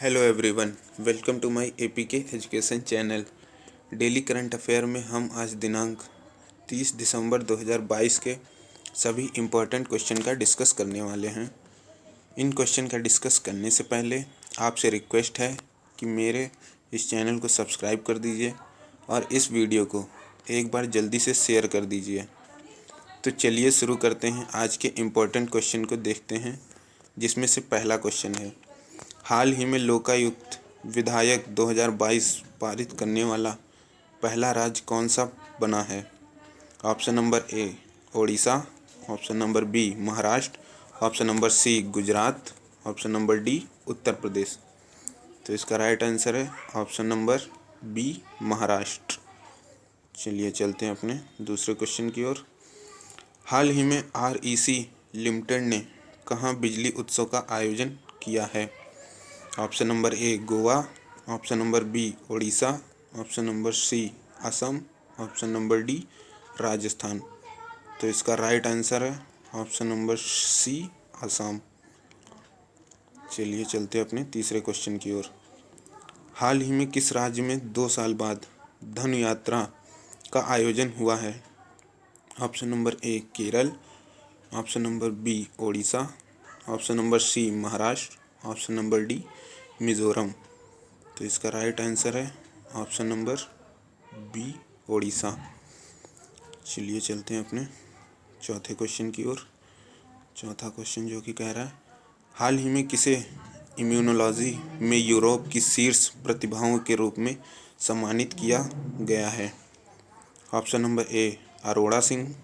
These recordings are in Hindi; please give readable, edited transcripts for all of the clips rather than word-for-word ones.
Hello everyone, welcome to my APK education channel. Daily current affair में हम आज दिनांक 30 दिसंबर 2022 के सभी इम्पोर्टेंट क्वेश्चन का डिस्कस करने वाले हैं। इन क्वेश्चन का डिस्कस करने से पहले आपसे रिक्वेस्ट है कि मेरे इस चैनल को सब्सक्राइब कर दीजिए और इस वीडियो को एक बार जल्दी से शेयर कर दीजिए। तो चलिए शुरू करते हैं। आज के इम्पोर्टेंट क्वेश्चन को देखते हैं, जिसमें से पहला क्वेश्चन है, हाल ही में लोकायुक्त विधेयक 2022 पारित करने वाला पहला राज्य कौन सा बना है? Option number A Odisha, option number B Maharashtra, option number C Gujarat, option number D Uttar Pradesh. तो इसका राइट आंसर है ऑप्शन नंबर बी महाराष्ट्र। चलिए चलते हैं अपने दूसरे क्वेश्चन की ओर। हाल ही में REC लिमिटेड ने कहाँ बिजली उत्सव का आयोजन किया है? Option number A Goa, option number B Odisha, option number C Assam, option number D Rajasthan. तो इसका राइट आंसर है ऑप्शन नंबर सी असम। चलिए चलते हैं अपने तीसरे क्वेश्चन की ओर। हाल ही में किस राज्य में 2 साल बाद धनु यात्रा का आयोजन हुआ है? Option number A Kerala, option number B Odisha, option number C Maharashtra, option number D Mizoram. तो इसका राइट आंसर है ऑप्शन नंबर बी ओडिशा। चलिए चलते हैं अपने चौथे क्वेश्चन की ओर। चौथा क्वेश्चन जो कि कह रहा है, हाल ही में किसे इम्यूनोलॉजी में यूरोप की शीर्ष प्रतिभाओं के रूप में सम्मानित किया गया है? Option number A Arora Singh,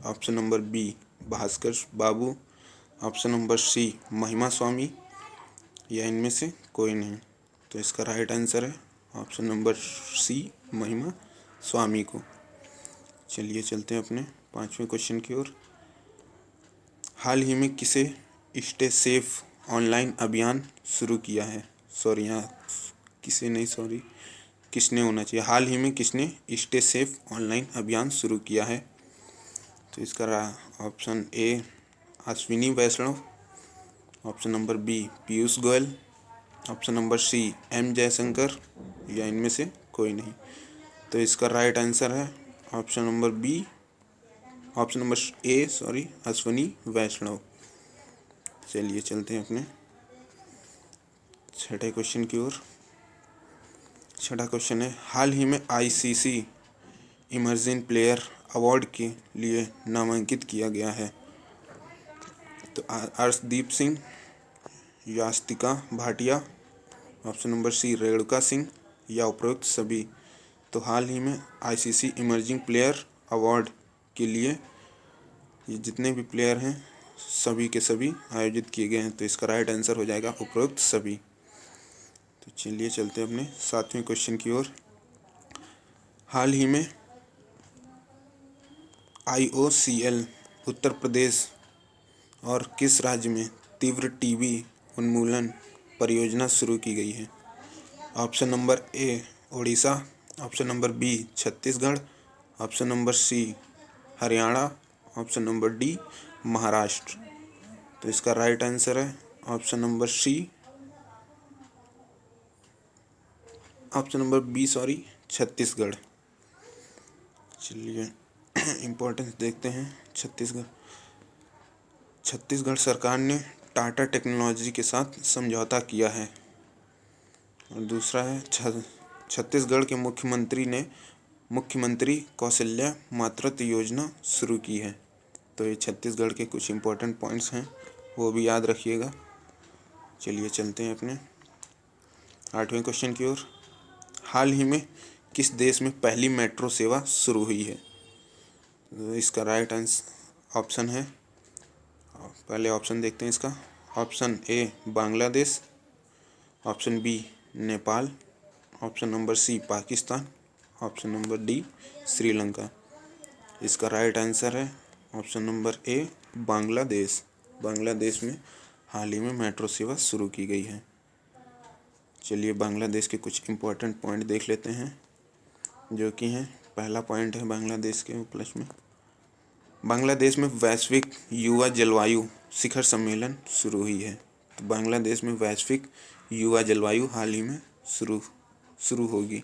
option number B Bhaskar Babu, option number C Mahima Swami, या इनमें से कोई नहीं। तो इसका राइट आंसर है option number C Mahima Swami को। चलिए चलते हैं अपने पांचवें क्वेश्चन की ओर। हाल ही में किसे स्टे सेफ ऑनलाइन अभियान शुरू किया है? सॉरी, यहाँ किसे नहीं, सॉरी किसने होना चाहिए। हाल ही में किसने स्टे सेफ ऑनलाइन अभियान शुरू किया है? तो इसका option A Ashwini Vaishnaw, option number B Piyush Goyal, option number C M Jaishankar, या इनमें से कोई नहीं। तो इसका राइट आंसर है option number B, option number A sorry Ashwini Vaishnaw. चलिए चलते हैं अपने छठे क्वेश्चन की ओर। छठा क्वेश्चन है, हाल ही में ICC इमर्जिंग प्लेयर अवार्ड के लिए नामांकित किया गया है? तो Arshdeep Singh, Yastika Bhatia, option number C Renuka Singh, या उपरोक्त सभी। तो हाल ही में ICC इमर्जिंग प्लेयर अवार्ड के लिए ये जितने भी प्लेयर हैं सभी के सभी आयोजित किए गए हैं। तो इसका राइट आंसर हो जाएगा उपरोक्त सभी। तो चलिए चलते हैं अपने सातवें क्वेश्चन की ओर। हाल ही में IOCL उत्तर प्रदेश और किस राज्य में तीव्र टीबी उन्मूलन परियोजना शुरू की गई है? Option number A Odisha, option number B Chhattisgarh, option number C Haryana, option number D Maharashtra. तो इसका राइट आंसर है option number C, option number B sorry Chhattisgarh. चलिए इम्पोर्टेंस देखते हैं। छत्तीसगढ़ सरकार ने टाटा टेक्नोलॉजी के साथ समझौता किया है। और दूसरा है छत्तीसगढ़ के मुख्यमंत्री ने मुख्यमंत्री कौशल्या मातृत्व योजना शुरू की है। तो ये छत्तीसगढ़ के कुछ इम्पोर्टेंट पॉइंट्स हैं, वो भी याद रखिएगा। चलिए चलते हैं अपने आठवें क्वेश्चन की ओर। हाल ही में किस देश में पहली मेट्रो सेवा शुरू हुई है? तो इसका राइट आंसर ऑप्शन है, पहले ऑप्शन देखते हैं इसका। Option A Bangladesh, option B Nepal, option number C Pakistan, option number D Sri Lanka. इसका राइट आंसर है option number A Bangladesh. Bangladesh में हाल ही में मेट्रो सेवा शुरू की गई है। चलिए बांग्लादेश के कुछ इम्पोर्टेंट पॉइंट देख लेते हैं, जो कि हैं, पहला पॉइंट है बांग्लादेश के उपलक्ष्य में, बांग्लादेश में वैश्विक युवा जलवायु शिखर सम्मेलन शुरू हुई है। तो बांग्लादेश में वैश्विक युवा जलवायु हाल ही में शुरू होगी।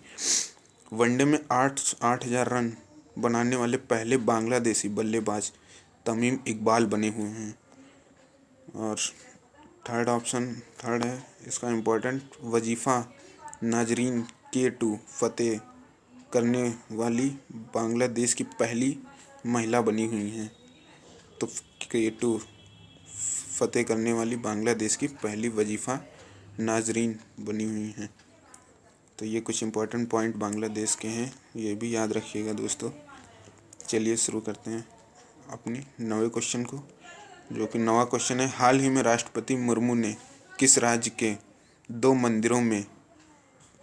वनडे में 8,000 रन बनाने वाले पहले बांग्लादेशी बल्लेबाज तमीम इकबाल बने हुए हैं। और थर्ड है इसका इम्पोर्टेंट, वजीफ़ा नाजरीन K2 फतेह करने वाली बांग्लादेश की पहली महिला बनी हुई हैं। तो K2 फतेह करने वाली बांग्लादेश की पहली वजीफ़ा नाजरीन बनी हुई हैं। तो ये कुछ इम्पोर्टेंट पॉइंट बांग्लादेश के हैं, ये भी याद रखिएगा दोस्तों। चलिए शुरू करते हैं अपनी 9वें क्वेश्चन को, जो कि 9वां क्वेश्चन है, हाल ही में राष्ट्रपति मुर्मू ने किस राज्य के 2 मंदिरों में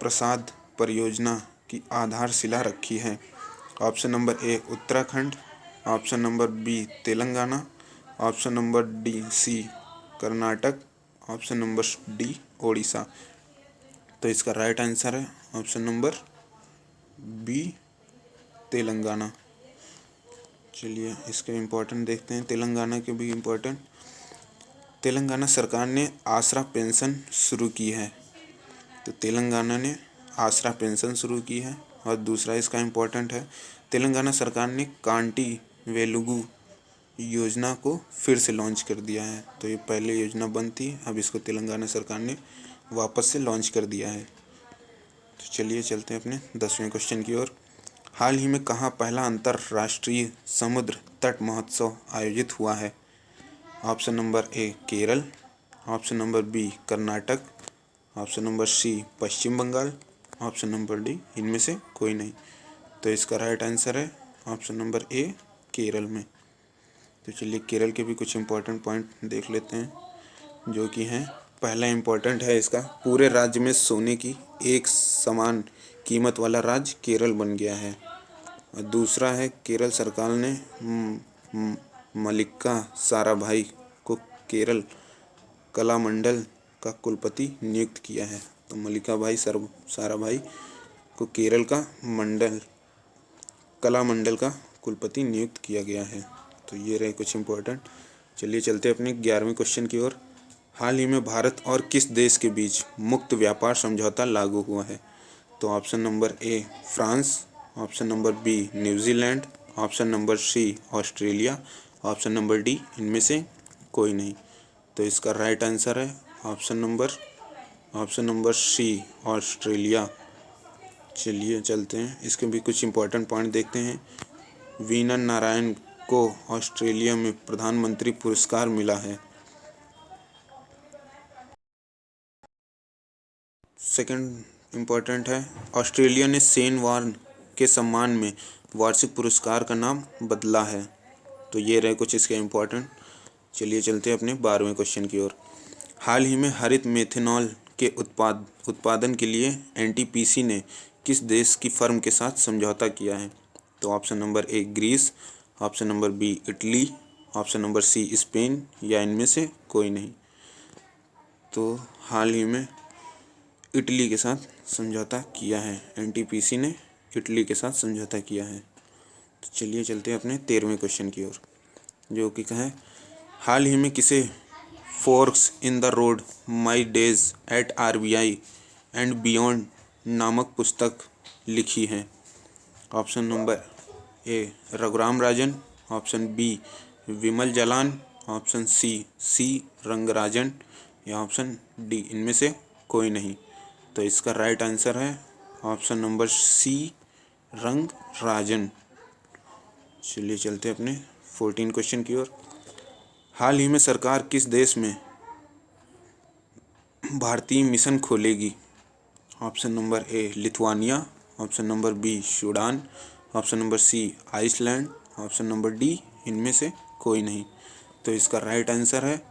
प्रसाद परियोजना की आधारशिला रखी है? Option number A Uttarakhand, option number B Telangana, option number C Karnataka, option number D Odisha. तो इसका राइट आंसर है ऑप्शन नंबर बी तेलंगाना। चलिए इसके इम्पोर्टेंट देखते हैं, तेलंगाना के भी इम्पोर्टेंट। तेलंगाना सरकार ने आसरा पेंशन शुरू की है। तो तेलंगाना ने आसरा पेंशन शुरू की है। और दूसरा इसका इम्पोर्टेंट है, तेलंगाना सरकार ने कांटी वेलुगु योजना को फिर से लॉन्च कर दिया है। तो ये पहले योजना बंद थी, अब इसको तेलंगाना सरकार ने वापस से लॉन्च कर दिया है। तो चलिए चलते हैं अपने 10वें क्वेश्चन की ओर। हाल ही में कहाँ पहला अंतर्राष्ट्रीय समुद्र तट महोत्सव आयोजित हुआ है? Option number A Kerala, option number B Karnataka, option number C Paschim Bangal, option number D इनमें से कोई नहीं। तो इसका राइट आंसर है ऑप्शन नंबर ए केरल में। तो चलिए केरल के भी कुछ इम्पोर्टेंट पॉइंट देख लेते हैं, जो कि हैं, पहला इम्पोर्टेंट है इसका, पूरे राज्य में सोने की एक समान कीमत वाला राज्य केरल बन गया है। और दूसरा है, केरल सरकार ने मल्लिका साराभाई को केरल कलामंडल का कुलपति नियुक्त किया है। तो मल्लिका भाई साराभाई को केरल का कलामंडल का कुलपति नियुक्त किया गया है। तो ये रहे कुछ इम्पोर्टेंट। चलिए चलते अपने 11वें क्वेश्चन की ओर। हाल ही में भारत और किस देश के बीच मुक्त व्यापार समझौता लागू हुआ है? तो option number A France, option number B New Zealand, option number C Australia, option number D इनमें से कोई नहीं। तो इसका राइट आंसर है ऑप्शन नंबर सी ऑस्ट्रेलिया। चलिए चलते हैं, इसके भी कुछ इम्पोर्टेंट पॉइंट देखते हैं। वीना नारायण को ऑस्ट्रेलिया में प्रधानमंत्री पुरस्कार मिला है। सेकंड इम्पोर्टेंट है, ऑस्ट्रेलिया ने शेन वॉर्न के सम्मान में वार्षिक पुरस्कार का नाम बदला है। तो ये रहे कुछ इसके इम्पोर्टेंट। चलिए चलते हैं अपने 12वें क्वेश्चन की ओर। हाल ही में हरित मेथनॉल के उत्पादन के लिए एनटीपीसी ने किस देश की फर्म के साथ समझौता किया है? तो option number A Greece, option number B Italy, option number C Spain, या इनमें से कोई नहीं। तो हाल ही में इटली के साथ समझौता किया है, एनटीपीसी ने इटली के साथ समझौता किया है। तो चलिए चलते हैं अपने 13वें क्वेश्चन की ओर, जो कि कहा है, हाल ही में किसे forks in the road my days at RBI and beyond नामक पुस्तक लिखी है? Option number A Raghuram Rajan, option B Bimal Jalan, option C Rangarajan, या ऑप्शन डी इनमें से कोई नहीं। तो इसका राइट आंसर है ऑप्शन नंबर सी रंगराजन। चलिए चलते हैं अपने 14 क्वेश्चन की ओर। हाल ही में सरकार किस देश में भारतीय मिशन खोलेगी? Option number A Lithuania, option number B Sudan, option number C Iceland, option number D इनमें से कोई नहीं। तो इसका राइट आंसर है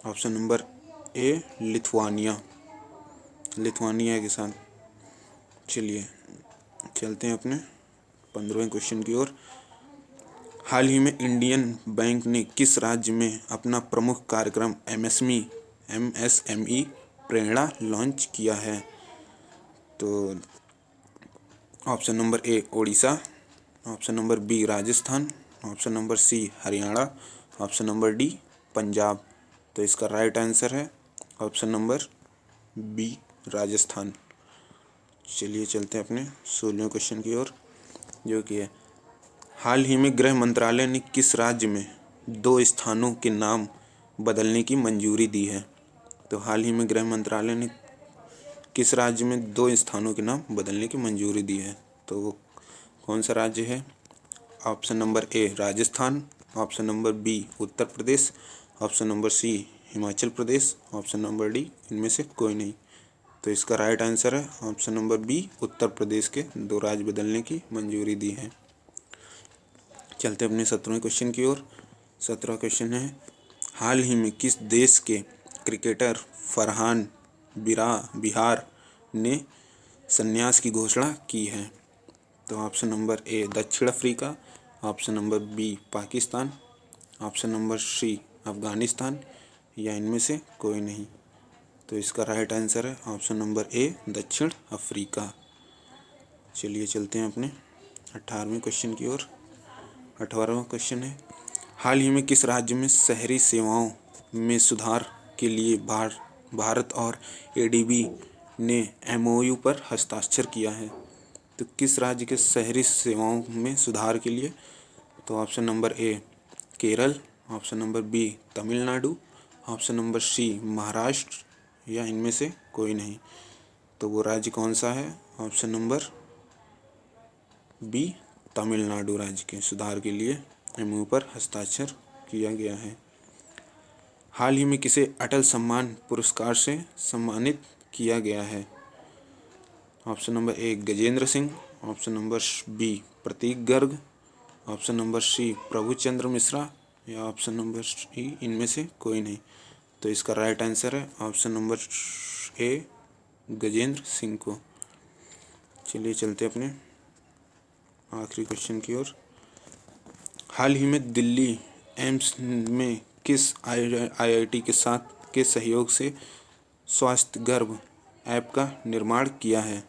ऑप्शन नंबर ए लिथुआनिया के साथ। चलिए चलते हैं अपने 15वें क्वेश्चन की ओर। हाल ही में इंडियन बैंक ने किस राज्य में अपना प्रमुख कार्यक्रम एमएसएमई प्रेरणा लॉन्च किया है? तो option number A Odisha, option number B Rajasthan, option number C Haryana, option number D Punjab. तो इसका राइट आंसर है ऑप्शन नंबर बी राजस्थान। चलिए चलते हैं अपने 16वें क्वेश्चन की ओर, जो कि है हाल ही में गृह मंत्रालय ने किस राज्य में 2 स्थानों के नाम बदलने की मंजूरी दी है। तो हाल ही में गृह मंत्रालय ने किस राज्य में 2 स्थानों के नाम बदलने की मंजूरी दी है, तो वो कौन सा राज्य है। Option number A Rajasthan, option number B Uttar Pradesh, option number C Himachal Pradesh, option number D इनमें से कोई नहीं। तो इसका राइट आंसर है option number B, Uttar Pradesh के 2 राज्य बदलने की मंजूरी दी है। चलते अपने 17वें क्वेश्चन की ओर। 17वां क्वेश्चन है हाल ही में किस देश के क्रिकेटर फरहान बिहार ने संन्यास की घोषणा की है। तो ऑप्शन नंबर ए दक्षिण Africa, option number B Pakistan, option number C Afghanistan, या इनमें से कोई नहीं। तो इसका राइट आंसर है ऑप्शन नंबर ए दक्षिण अफ्रीका। चलिए चलते हैं अपने 18वें क्वेश्चन की ओर। 18वां क्वेश्चन है हाल ही में किस राज्य में शहरी सेवाओं में सुधार के लिए भारत और एडीबी ने एमओयू पर हस्ताक्षर किया है। तो किस राज्य के शहरी सेवाओं में सुधार के लिए, तो option number A Kerala, option number B Tamil Nadu, option number C Maharashtra, या इनमें से कोई नहीं। तो वो राज्य कौन सा है, ऑप्शन नंबर बी तमिलनाडु राज्य के सुधार के लिए एमओयू पर हस्ताक्षर किया गया है। हाल ही में किसे अटल सम्मान पुरस्कार से सम्मानित किया गया है। Option number A Gajendra Singh, option number B Prateek Garg, option number C Prabhuchandra Mishra, या ऑप्शन नंबर सी इनमें से कोई नहीं। तो इसका राइट आंसर है option number A Gajendra Singh को। चलिए चलते अपने आखिरी क्वेश्चन की ओर। हाल ही में दिल्ली एम्स में किस आईआईटी के साथ के सहयोग से स्वास्थ्य गर्भ ऐप का निर्माण किया है।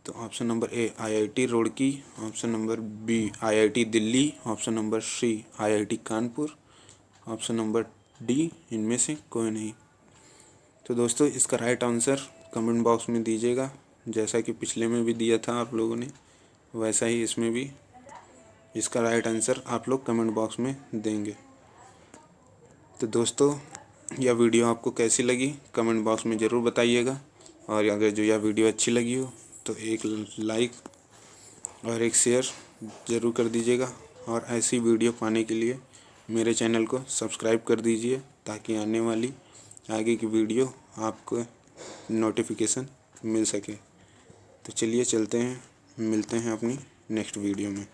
तो option number A IIT Roorkee, option number B IIT Delhi, option number C IIT Kanpur, option number D इनमें से कोई नहीं। तो दोस्तों इसका राइट आंसर कमेंट बॉक्स में दीजिएगा, जैसा कि पिछले में भी दिया था आप लोगों ने, वैसा ही इसमें भी इसका राइट आंसर आप लोग कमेंट बॉक्स में देंगे। तो दोस्तों यह वीडियो आपको कैसी लगी कमेंट बॉक्स में ज़रूर बताइएगा, और अगर जो यह वीडियो अच्छी लगी हो तो एक लाइक और एक शेयर ज़रूर कर दीजिएगा, और ऐसी वीडियो पाने के लिए मेरे चैनल को सब्सक्राइब कर दीजिए, ताकि आने वाली आगे की वीडियो आपको नोटिफिकेशन मिल सके। तो चलिए चलते हैं, मिलते हैं अपनी नेक्स्ट वीडियो में।